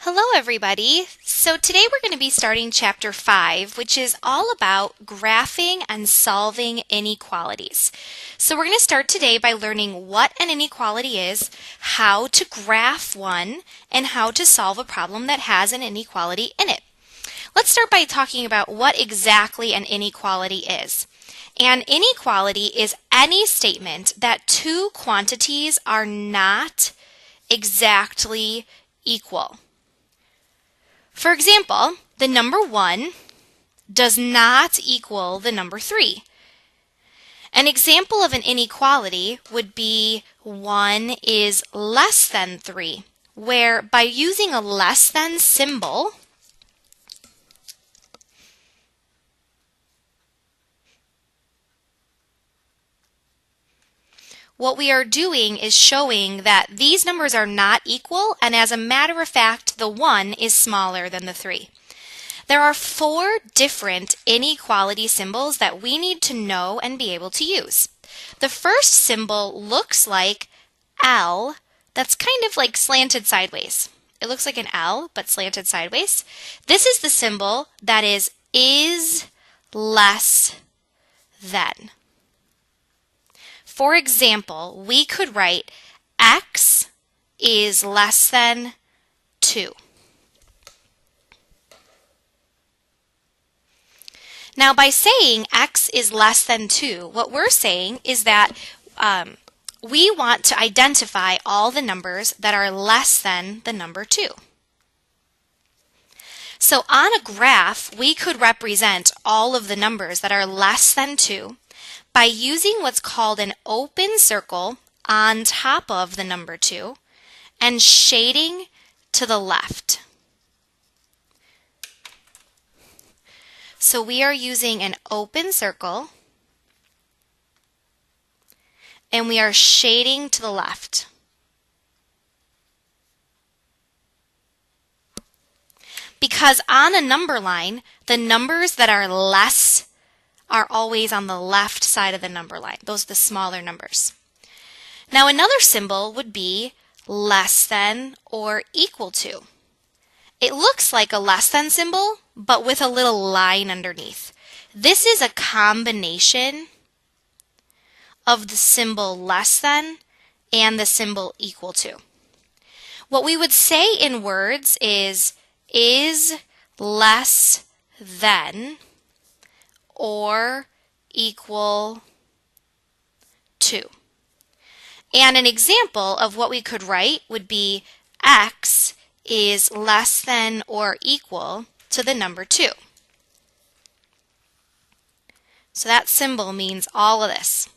Hello everybody! So today we're going to be starting chapter 5, which is all about graphing and solving inequalities. So we're going to start today by learning what an inequality is, how to graph one, and how to solve a problem that has an inequality in it. Let's start by talking about what exactly an inequality is. An inequality is any statement that two quantities are not exactly equal. For example, the number 1 does not equal the number 3. An example of an inequality would be 1 is less than 3, where by using a less than symbol, what we are doing is showing that these numbers are not equal, and as a matter of fact, the 1 is smaller than the 3. There are 4 different inequality symbols that we need to know and be able to use. The first symbol looks like L, that's kind of like slanted sideways. It looks like an L, but slanted sideways. This is the symbol that is less than. For example, we could write x is less than 2. Now, by saying x is less than 2, what we're saying is that we want to identify all the numbers that are less than the number 2. So on a graph, we could represent all of the numbers that are less than 2 by using what's called an open circle on top of the number 2 and shading to the left. So we are using an open circle and we are shading to the left. Because on a number line, the numbers that are less are always on the left side of the number line. Those are the smaller numbers. Now another symbol would be less than or equal to. It looks like a less than symbol, but with a little line underneath. This is a combination of the symbol less than and the symbol equal to. What we would say in words is less than or equal to. And an example of what we could write would be x is less than or equal to the number 2. So that symbol means all of this.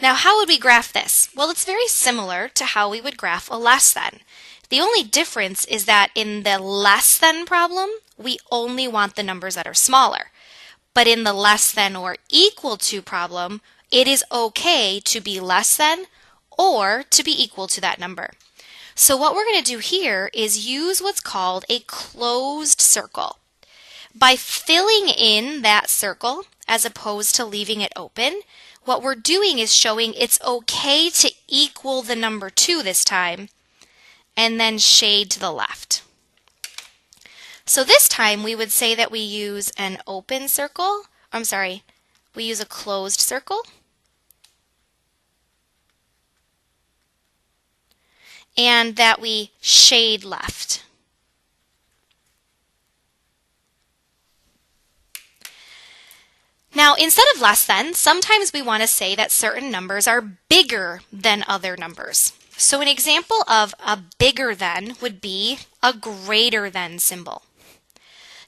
Now, how would we graph this? Well, it's very similar to how we would graph a less than. The only difference is that in the less than problem, we only want the numbers that are smaller. But in the less than or equal to problem, it is okay to be less than or to be equal to that number. So what we're going to do here is use what's called a closed circle. By filling in that circle, as opposed to leaving it open, what we're doing is showing it's okay to equal the number 2 this time, and then shade to the left. So this time we would say that we use an open circle, we use a closed circle, and that we shade left. Now, instead of less than, sometimes we want to say that certain numbers are bigger than other numbers. So an example of a bigger than would be a greater than symbol.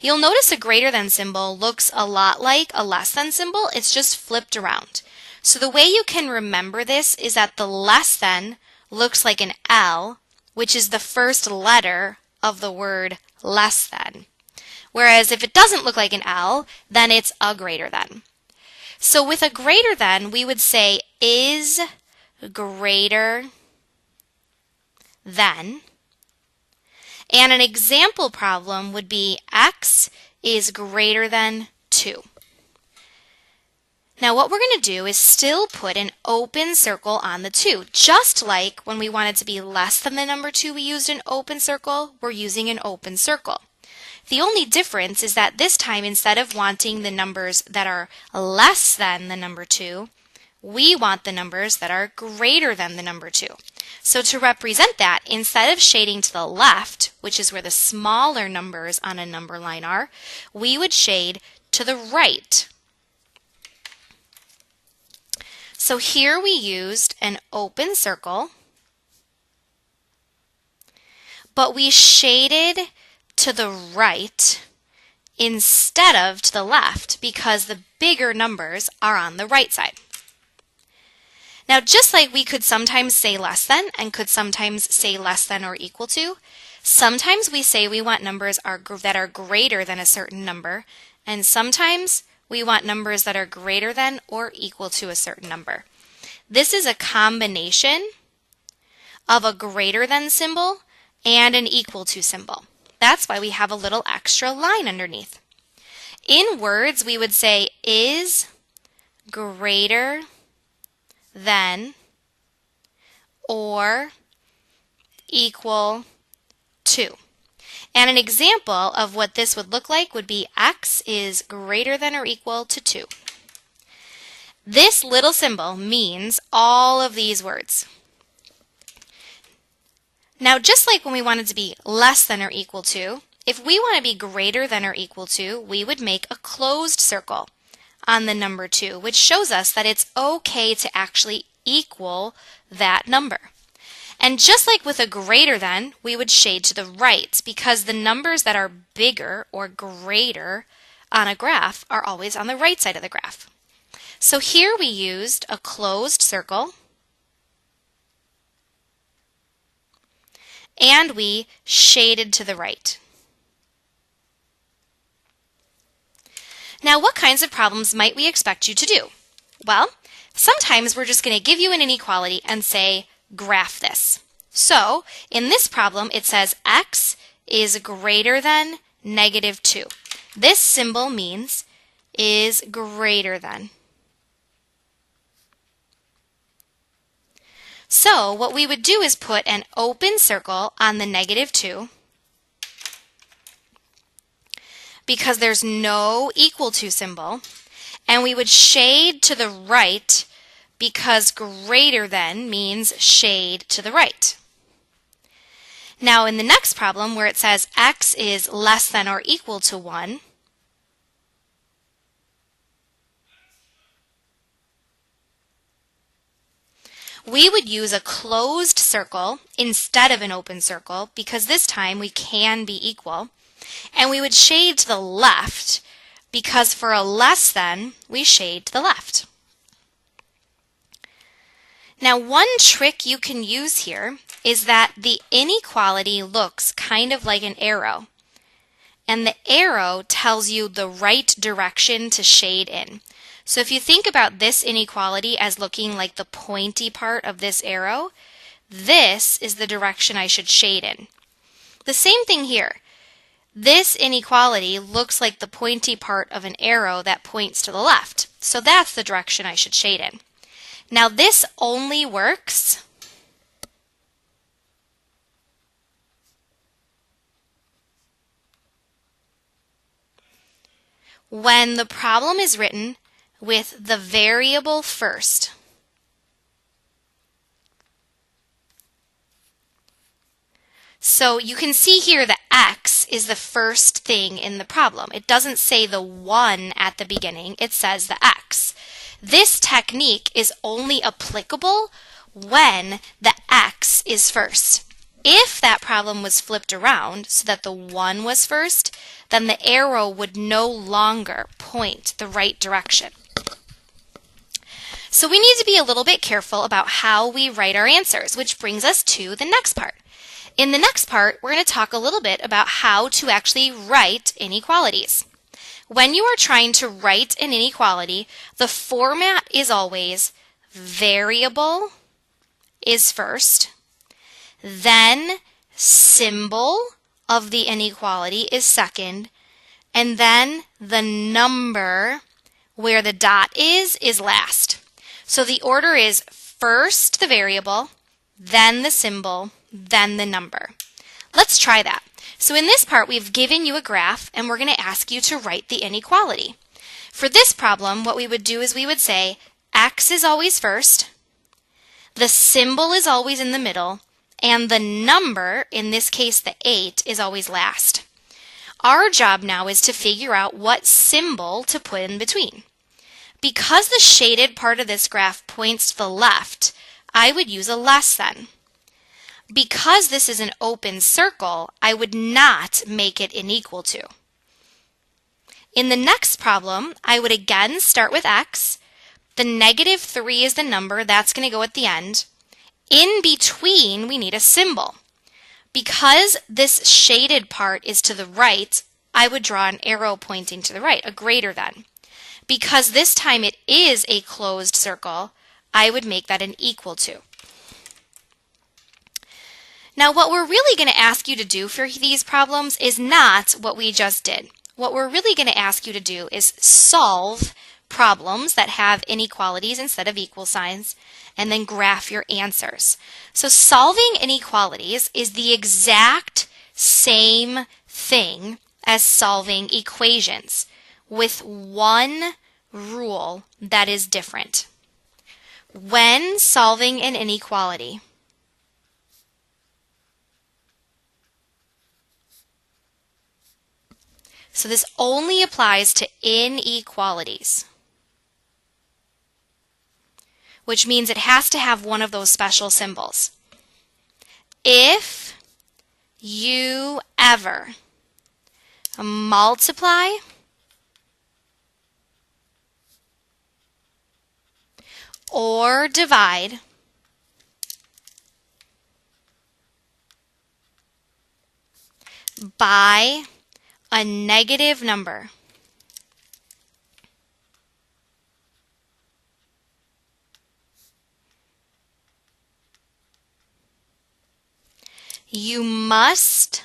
You'll notice a greater than symbol looks a lot like a less than symbol, it's just flipped around. So the way you can remember this is that the less than looks like an L, which is the first letter of the word less than. Whereas if it doesn't look like an L, then it's a greater than. So with a greater than, we would say is greater than. And an example problem would be x is greater than 2. Now what we're going to do is still put an open circle on the 2. Just like when we want it to be less than the number 2, we used an open circle, we're using an open circle. The only difference is that this time, instead of wanting the numbers that are less than the number 2, we want the numbers that are greater than the number 2. So to represent that, instead of shading to the left, which is where the smaller numbers on a number line are, we would shade to the right. So here we used an open circle, but we shaded to the right instead of to the left because the bigger numbers are on the right side. Now, just like we could sometimes say less than and could sometimes say less than or equal to, sometimes we say we want numbers that are greater than a certain number, and sometimes we want numbers that are greater than or equal to a certain number. This is a combination of a greater than symbol and an equal to symbol. That's why we have a little extra line underneath. In words, we would say is greater than or equal to. And an example of what this would look like would be x is greater than or equal to 2. This little symbol means all of these words. Now, just like when we want it to be less than or equal to, if we want to be greater than or equal to, we would make a closed circle on the number 2, which shows us that it's okay to actually equal that number. And just like with a greater than, we would shade to the right because the numbers that are bigger or greater on a graph are always on the right side of the graph. So here we used a closed circle and we shaded to the right. Now, what kinds of problems might we expect you to do? Well, sometimes we're just going to give you an inequality and say, graph this. So, in this problem, it says x is greater than negative 2. This symbol means is greater than. So, what we would do is put an open circle on the negative 2 because there's no equal to symbol, and we would shade to the right because greater than means shade to the right. Now, in the next problem where it says x is less than or equal to 1, we would use a closed circle instead of an open circle because this time we can be equal. And we would shade to the left because for a less than, we shade to the left. Now, one trick you can use here is that the inequality looks kind of like an arrow. And the arrow tells you the right direction to shade in. So if you think about this inequality as looking like the pointy part of this arrow, this is the direction I should shade in. The same thing here. This inequality looks like the pointy part of an arrow that points to the left. So that's the direction I should shade in. Now this only works when the problem is written with the variable first. So you can see here that x is the first thing in the problem. It doesn't say the 1 at the beginning, it says the x. This technique is only applicable when the x is first. If that problem was flipped around so that the 1 was first, then the arrow would no longer point the right direction. So we need to be a little bit careful about how we write our answers, which brings us to the next part. In the next part, we're going to talk a little bit about how to actually write inequalities. When you are trying to write an inequality, the format is always variable is first, then symbol of the inequality is second, and then the number Where the dot is last. So the order is first the variable, then the symbol, then the number. Let's try that. So in this part, we've given you a graph, and we're going to ask you to write the inequality. For this problem, what we would do is we would say x is always first, the symbol is always in the middle, and the number, in this case the 8, is always last. Our job now is to figure out what symbol to put in between. Because the shaded part of this graph points to the left, I would use a less than. Because this is an open circle, I would not make it an equal to. In the next problem, I would again start with x. The -3 is the number, that's going to go at the end. In between, we need a symbol. Because this shaded part is to the right, I would draw an arrow pointing to the right, a greater than. Because this time it is a closed circle, I would make that an equal to. Now, what we're really going to ask you to do for these problems is not what we just did. What we're really going to ask you to do is solve problems that have inequalities instead of equal signs, and then graph your answers. So solving inequalities is the exact same thing as solving equations, with one rule that is different. When solving an inequality, so this only applies to inequalities, which means it has to have one of those special symbols. If you ever multiply or divide by a negative number, you must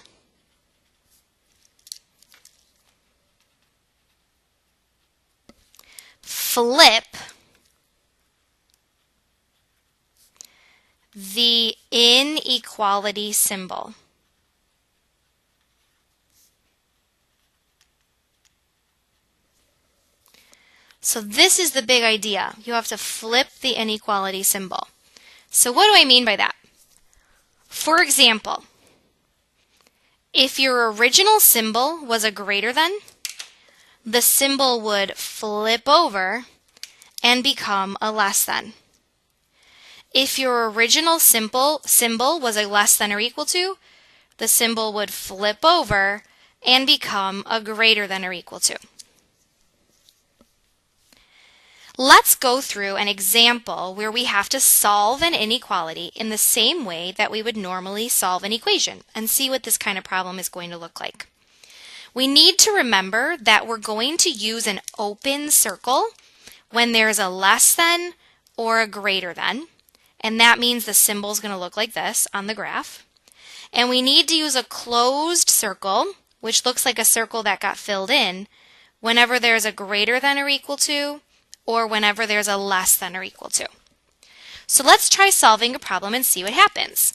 flip the inequality symbol. So this is the big idea. You have to flip the inequality symbol. So what do I mean by that? For example, if your original symbol was a greater than, the symbol would flip over and become a less than. If your original symbol was a less than or equal to, the symbol would flip over and become a greater than or equal to. Let's go through an example where we have to solve an inequality in the same way that we would normally solve an equation, and see what this kind of problem is going to look like. We need to remember that we're going to use an open circle when there's a less than or a greater than, and that means the symbol is going to look like this on the graph. And we need to use a closed circle, which looks like a circle that got filled in, whenever there's a greater than or equal to, or whenever there's a less than or equal to. So let's try solving a problem and see what happens.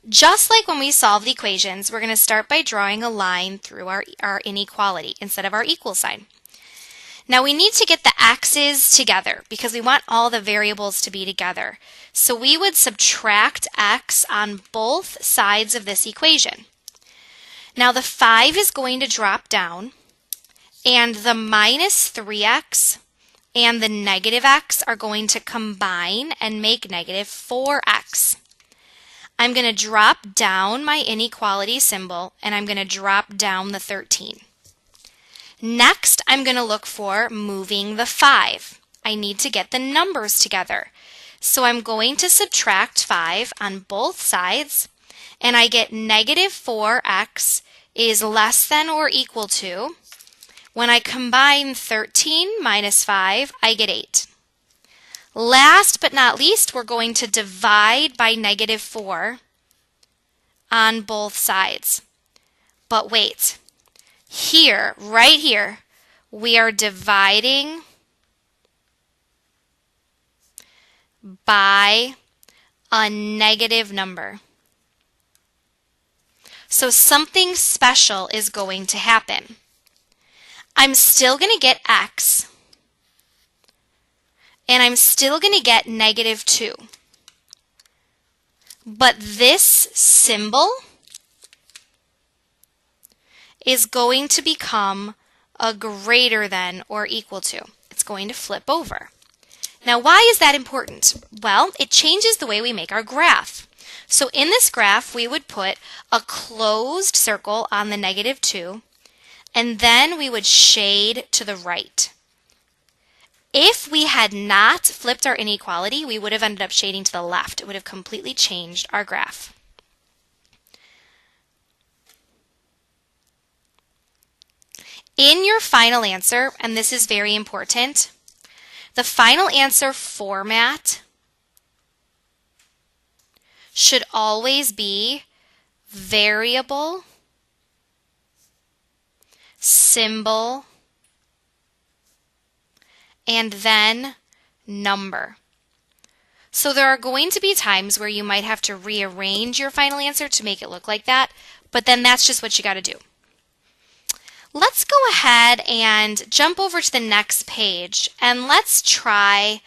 Just like when we solve the equations, we're going to start by drawing a line through our inequality instead of our equal sign. Now we need to get the x's together because we want all the variables to be together. So we would subtract x on both sides of this equation. Now the 5 is going to drop down, and the minus 3x and the negative x are going to combine and make negative 4x. I'm going to drop down my inequality symbol, and I'm going to drop down the 13. Next, I'm going to look for moving the 5. I need to get the numbers together. So I'm going to subtract 5 on both sides, and I get negative 4x is less than or equal to. When I combine 13 minus 5, I get 8. Last but not least, we're going to divide by negative 4 on both sides. But wait, here, right here, we are dividing by a negative number. So something special is going to happen. I'm still going to get x, and I'm still going to get negative 2. But this symbol is going to become a greater than or equal to. It's going to flip over. Now, why is that important? Well, it changes the way we make our graph. So in this graph, we would put a closed circle on the negative 2, and then we would shade to the right. If we had not flipped our inequality, we would have ended up shading to the left. It would have completely changed our graph. In your final answer, and this is very important, the final answer format should always be variable, symbol, and then number. So there are going to be times where you might have to rearrange your final answer to make it look like that, but then that's just what you got to do. Let's go ahead and jump over to the next page, and let's try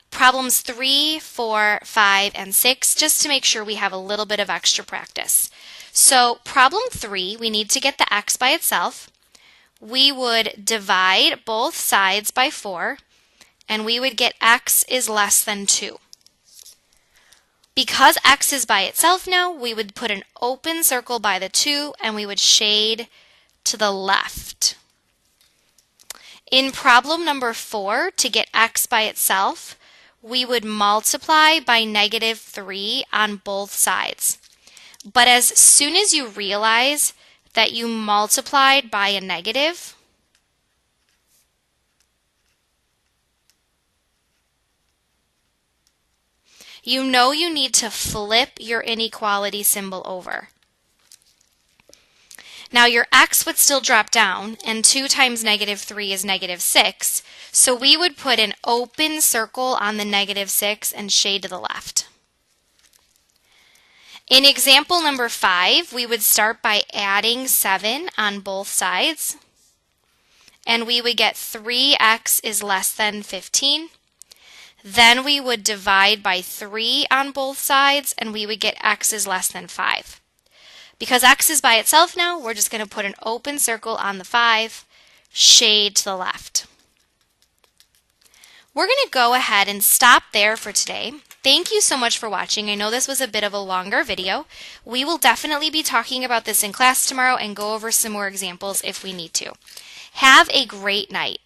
problems 3, 4, 5, and 6, just to make sure we have a little bit of extra practice. So problem 3, we need to get the x by itself. We would divide both sides by 4, and we would get x is less than 2. Because x is by itself now, we would put an open circle by the 2, and we would shade to the left. In problem number 4, to get x by itself, we would multiply by negative 3 on both sides. But as soon as you realize that you multiplied by a negative, you know you need to flip your inequality symbol over. Now your x would still drop down, and 2 times negative 3 is negative 6, so we would put an open circle on the negative 6 and shade to the left. In example number 5, we would start by adding 7 on both sides, and we would get 3x is less than 15. Then we would divide by 3 on both sides, and we would get x is less than 5. Because x is by itself now, we're just going to put an open circle on the 5, shade to the left. We're going to go ahead and stop there for today. Thank you so much for watching. I know this was a bit of a longer video. We will definitely be talking about this in class tomorrow and go over some more examples if we need to. Have a great night.